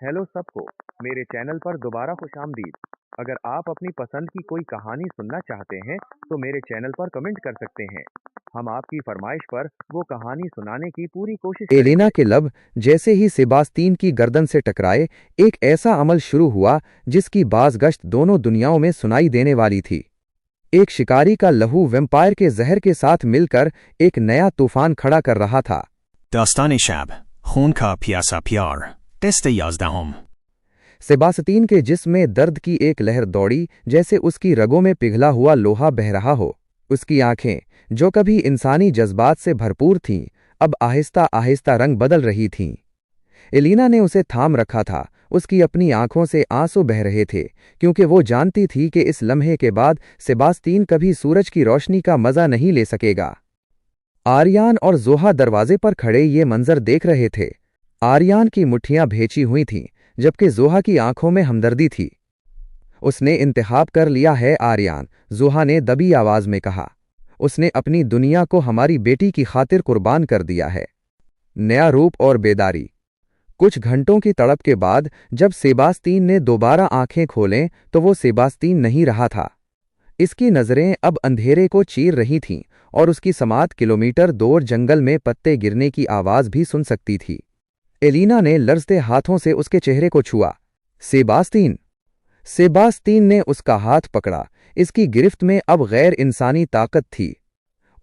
Hello सबको, मेरे channel पर दोबारा खुशामदीद। अगर आप अपनी पसंद की कोई कहानी सुनना चाहते हैं तो मेरे चैनल पर कमेंट कर सकते हैं। हम आपकी फरमाइश पर वो कहानी सुनाने की पूरी कोशिश एलेना करेंगे। के लब जैसे ही सेबास्तीन की गर्दन से टकराए, एक ऐसा अमल शुरू हुआ जिसकी बाज़गश्त दोनों दुनियाओं में सुनाई देने वाली थी। एक शिकारी का लहू वेम्पायर के जहर के साथ मिलकर एक नया तूफान खड़ा कर रहा था। داستان شب خون کا پیاسا پیار تست 11 सेबास्तीन के जिस्म में दर्द की एक लहर दौड़ी, जैसे उसकी रगों में पिघला हुआ लोहा बह रहा हो। उसकी आंखें, जो कभी इंसानी जज्बात से भरपूर थीं, अब आहिस्ता आहिस्ता रंग बदल रही थीं। एलिना ने उसे थाम रखा था। उसकी अपनी आंखों से आंसू बह रहे थे, क्योंकि वो जानती थी कि इस लम्हे के बाद सेबास्तीन कभी सूरज की रोशनी का मजा नहीं ले सकेगा। आर्यान और जोहा दरवाजे पर खड़े ये मंजर देख रहे थे। आर्यान की मुट्ठियां भेजी हुई थीं, जबकि जोहा की आंखों में हमदर्दी थी। उसने इंतखाब कर लिया है आर्यान, जोहा ने दबी आवाज में कहा। उसने अपनी दुनिया को हमारी बेटी की खातिर कुर्बान कर दिया है। नया रूप और बेदारी। कुछ घंटों की तड़प के बाद जब सेबास्तीन ने दोबारा आंखें खोलें तो वो सेबास्तीन नहीं रहा था। इसकी नजरें अब अंधेरे को चीर रही थीं और उसकी समात किलोमीटर दूर जंगल में पत्ते गिरने की आवाज भी सुन सकती थी। एलिना ने लर्जते हाथों से उसके चेहरे को छुआ। सेबास्तीन। सेबास्तीन ने उसका हाथ पकड़ा। इसकी गिरफ्त में अब गैर इंसानी ताकत थी।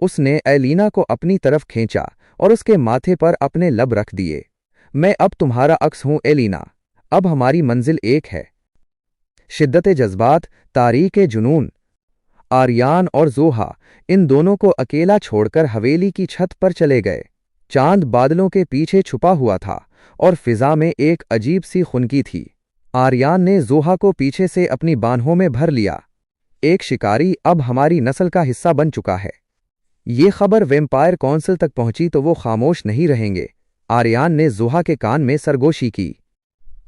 उसने एलिना को अपनी तरफ खींचा और उसके माथे पर अपने लब रख दिए। मैं अब तुम्हारा अक्स हूं एलिना। अब हमारी मंजिल एक है। शिद्दत जज्बात, तारीक जुनून। आर्यान और जोहा इन दोनों को अकेला छोड़कर हवेली की छत पर चले गए। चांद बादलों के पीछे छुपा हुआ था और फिजा में एक अजीब सी खुनकी थी। आर्यान ने जोहा को पीछे से अपनी बाहों में भर लिया। एक शिकारी अब हमारी नस्ल का हिस्सा बन चुका है। ये खबर वेम्पायर काउंसिल तक पहुंची तो वो खामोश नहीं रहेंगे। आर्यान ने जोहा के कान में सरगोशी की।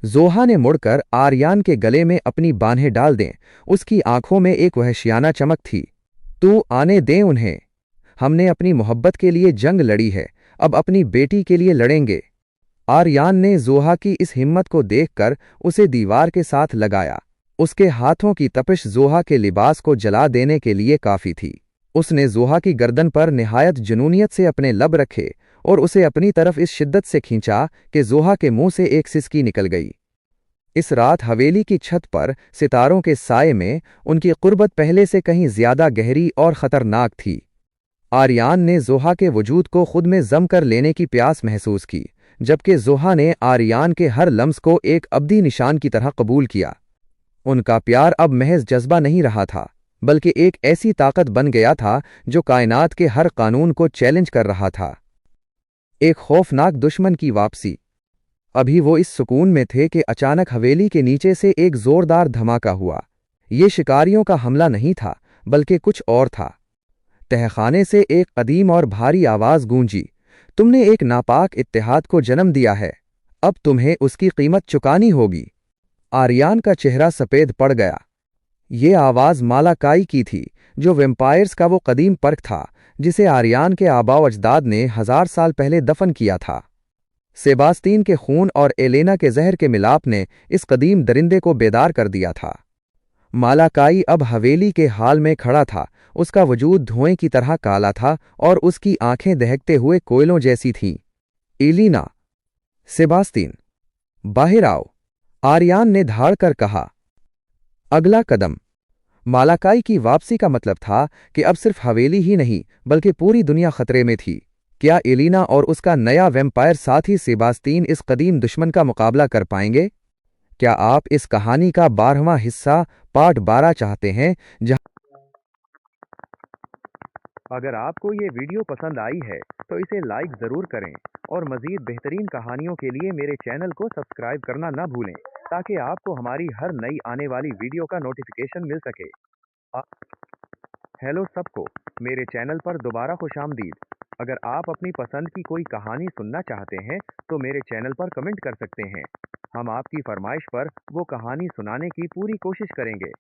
जोहा ने मुड़कर आर्यान के गले में अपनी बाहें डाल दें। उसकी आंखों में एक वहशियाना चमक थी। तू आने दे उन्हें। हमने अपनी मोहब्बत के लिए जंग लड़ी है, अब अपनी बेटी के लिए लड़ेंगे। आर्यान ने जोहा की इस हिम्मत को देखकर उसे दीवार के साथ लगाया। उसके हाथों की तपिश जोहा के लिबास को जला देने के लिए काफी थी। उसने जोहा की गर्दन पर निहायत जुनूनियत से अपने लब रखे और उसे अपनी तरफ इस शिद्दत से खींचा कि जोहा के मुंह से एक सिसकी निकल गई। इस रात हवेली की छत पर सितारों के साये में उनकी कुर्बत पहले से कहीं ज्यादा गहरी और खतरनाक थी। आर्यान ने जोहा के वजूद को खुद में जम कर लेने की प्यास महसूस की, जबकि जोहा ने आर्यान के हर लम्स को एक अब्दी निशान की तरह कबूल किया। उनका प्यार अब महज जज्बा नहीं रहा था, बल्कि एक ऐसी ताकत बन गया था जो कायनात के हर कानून को चैलेंज कर रहा था। एक खौफनाक दुश्मन की वापसी। अभी वो इस सुकून में थे कि अचानक हवेली के नीचे से एक जोरदार धमाका हुआ। ये शिकारियों का हमला नहीं था, बल्कि कुछ और था। तहखाने से एक कदीम और भारी आवाज गूंजी। तुमने एक नापाक इत्तेहाद को जन्म दिया है, अब तुम्हें उसकी कीमत चुकानी होगी। आर्यान का चेहरा सफेद पड़ गया। ये आवाज मालाकाई की थी, जो वेम्पायर्स का वो कदीम पर्क था जिसे आर्यान के आबाओ अजदाद ने 1000 साल पहले दफन किया था। सेबास्तीन के खून और एलेना के जहर के मिलाप ने इस कदीम दरिंदे को बेदार कर दिया था। मालाकाई अब हवेली के हाल में खड़ा था। उसका वजूद धुएं की तरह काला था और उसकी आंखें दहकते हुए कोयलों जैसी थीं। एलिना। सेबास्तीन, बाहर आओ, आर्यान ने धाड़ कर कहा। अगला कदम। मालाकाई की वापसी का मतलब था कि अब सिर्फ हवेली ही नहीं, बल्कि पूरी दुनिया खतरे में थी। क्या एलिना और उसका नया वेम्पायर साथी सेबास्तीन इस कदीम दुश्मन का मुकाबला कर पाएंगे? क्या आप इस कहानी का 12वां हिस्सा पार्ट 12 चाहते हैं, जहां अगर आपको ये वीडियो पसंद आई है तो इसे लाइक जरूर करें और मजीद बेहतरीन कहानियों के लिए मेरे चैनल को सब्सक्राइब करना ना भूलें, ताकि आपको हमारी हर नई आने वाली वीडियो का नोटिफिकेशन मिल सके। हेलो सबको, मेरे चैनल पर दोबारा खुशामदीद। अगर आप अपनी पसंद की कोई कहानी सुनना चाहते हैं तो मेरे चैनल पर कमेंट कर सकते हैं। हम आपकी फरमाइश पर वो कहानी सुनाने की पूरी कोशिश करेंगे।